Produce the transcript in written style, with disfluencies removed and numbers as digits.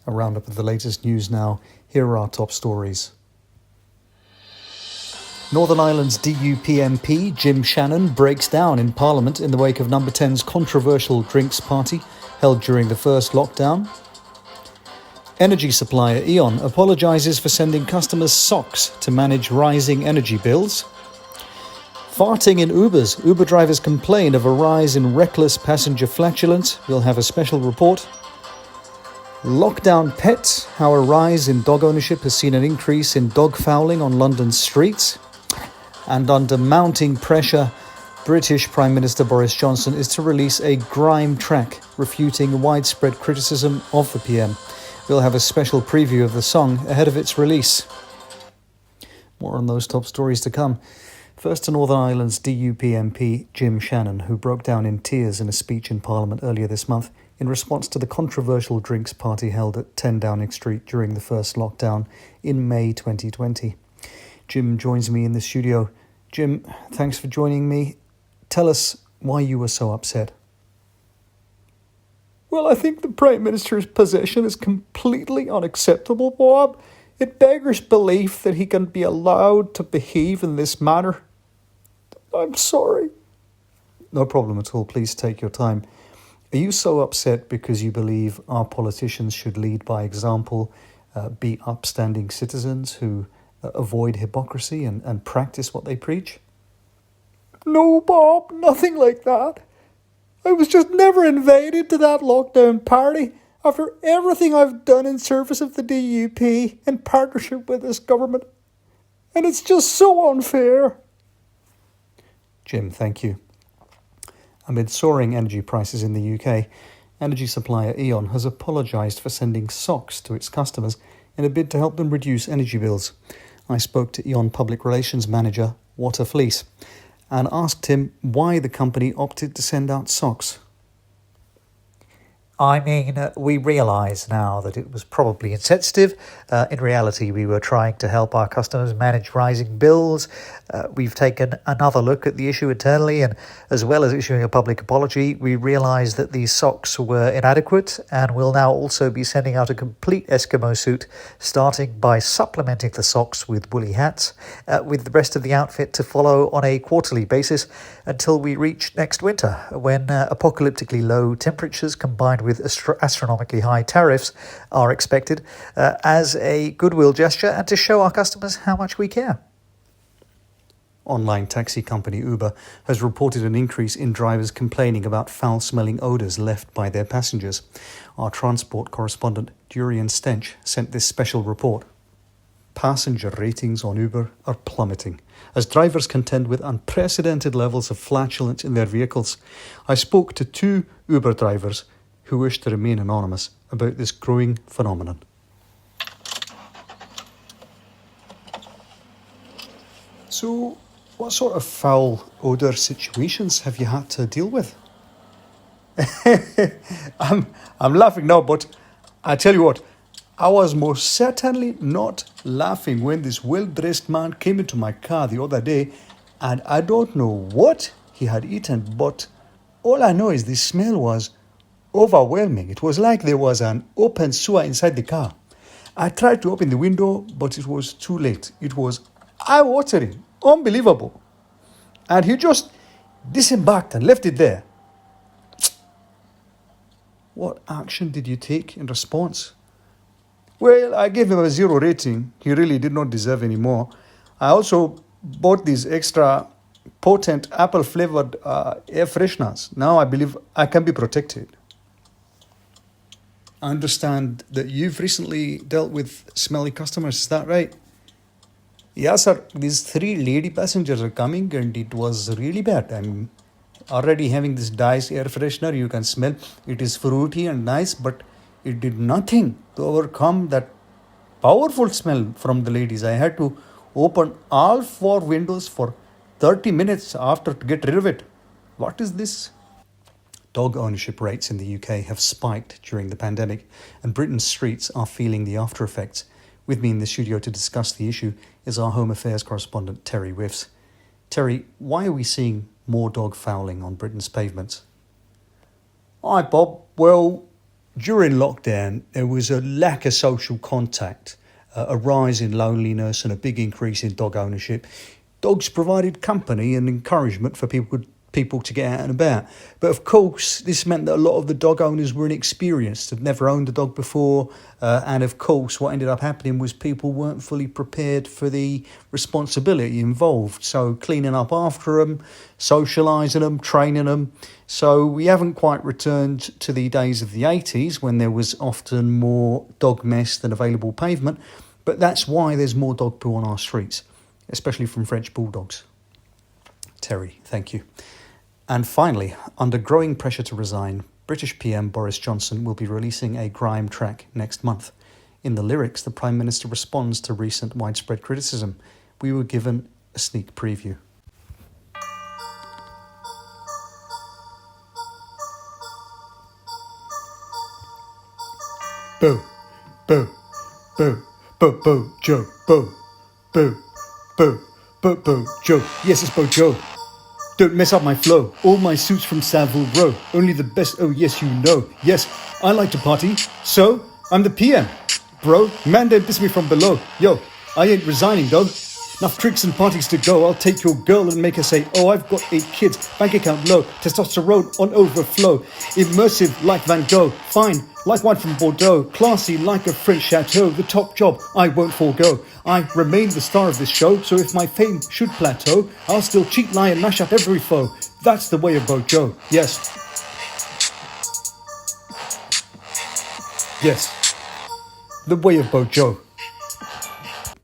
A roundup of the latest news now. Here are our top stories. Northern Ireland's DUP MP Jim Shannon breaks down in Parliament in the wake of Number 10's controversial drinks party held during the first lockdown. Energy supplier E.ON apologises for sending customers socks to manage rising energy bills. Farting in Ubers. Uber drivers complain of a rise in reckless passenger flatulence. We'll have a special report. Lockdown pets. How a rise in dog ownership has seen an increase in dog fouling on London's streets. And under mounting pressure, British Prime Minister Boris Johnson is to release a Grime track refuting widespread criticism of the PM. We'll have a special preview of the song ahead of its release. More on those top stories to come. First to Northern Ireland's DUP MP Jim Shannon, who broke down in tears in a speech in Parliament earlier this month in response to the controversial drinks party held at 10 Downing Street during the first lockdown in May 2020. Jim joins me in the studio. Jim, thanks for joining me. Tell us why you were so upset. Well, I think the Prime Minister's position is completely unacceptable, Bob. It beggars belief that he can be allowed to behave in this manner. I'm sorry. No problem at all. Please take your time. Are you so upset because you believe our politicians should lead by example, be upstanding citizens who avoid hypocrisy and practice what they preach? No, Bob, nothing like that. I was just never invited to that lockdown party after everything I've done in service of the DUP in partnership with this government. And it's just so unfair. Jim, thank you. Amid soaring energy prices in the UK, energy supplier E.ON has apologised for sending socks to its customers in a bid to help them reduce energy bills. I spoke to E.ON Public Relations Manager Walter Fleece and asked him why the company opted to send out socks. I mean, we realise now that it was probably insensitive. In reality, we were trying to help our customers manage rising bills. We've taken another look at the issue internally, and as well as issuing a public apology, we realised that these socks were inadequate, and will now also be sending out a complete Eskimo suit, starting by supplementing the socks with woolly hats, with the rest of the outfit to follow on a quarterly basis until we reach next winter, when apocalyptically low temperatures combined with astronomically high tariffs are expected, as a goodwill gesture and to show our customers how much we care. Online taxi company Uber has reported an increase in drivers complaining about foul-smelling odours left by their passengers. Our transport correspondent Durian Stench sent this special report. Passenger ratings on Uber are plummeting as drivers contend with unprecedented levels of flatulence in their vehicles. I spoke to two Uber drivers who wish to remain anonymous about this growing phenomenon. So, what sort of foul odour situations have you had to deal with? I'm laughing now, but I tell you what, I was most certainly not laughing when this well-dressed man came into my car the other day, and I don't know what he had eaten, but all I know is the smell was overwhelming. It was like there was an open sewer inside the car. I tried to open the window, but it was too late. It was eye-watering, unbelievable. And he just disembarked and left it there. What action did you take in response? Well, I gave him a 0 rating. He really did not deserve any more. I also bought these extra potent apple-flavoured air fresheners. Now I believe I can be protected. I understand that you've recently dealt with smelly customers, is that right? Yes, sir. These 3 lady passengers are coming and it was really bad. I'm already having this Dice air freshener. You can smell it is fruity and nice, but it did nothing to overcome that powerful smell from the ladies. I had to open all 4 windows for 30 minutes after to get rid of it. What is this? Dog ownership rates in the UK have spiked during the pandemic, and Britain's streets are feeling the after effects. With me in the studio to discuss the issue is our Home Affairs correspondent Terry Whiffs. Terry, why are we seeing more dog fouling on Britain's pavements? Hi, Bob. Well, during lockdown, there was a lack of social contact, a rise in loneliness and a big increase in dog ownership. Dogs provided company and encouragement for people to get out and about. But of course, this meant that a lot of the dog owners were inexperienced, had never owned a dog before. And of course, what ended up happening was people weren't fully prepared for the responsibility involved. So cleaning up after them, socialising them, training them. So we haven't quite returned to the days of the 80s when there was often more dog mess than available pavement. But that's why there's more dog poo on our streets, especially from French bulldogs. Terry, thank you. And finally, under growing pressure to resign, British PM Boris Johnson will be releasing a Grime track next month. In the lyrics, the Prime Minister responds to recent widespread criticism. We were given a sneak preview. Boo, boo, boo, boo, boo, Joe, boo, boo, boo, boo, boo, Joe. Yes, it's Bo Joe. Don't mess up my flow. All my suits from Savile Row. Only the best, oh yes you know. Yes, I like to party, so I'm the PM. Bro, man don't diss me from below. Yo, I ain't resigning though. Enough tricks and parties to go. I'll take your girl and make her say, oh, I've got 8 kids, bank account low, testosterone on overflow, immersive like Van Gogh, fine like wine from Bordeaux, classy like a French chateau, the top job I won't forego. I remain the star of this show, so if my fame should plateau, I'll still cheat, lie and mash up every foe. That's the way of Bojo. Yes. Yes. The way of Bojo.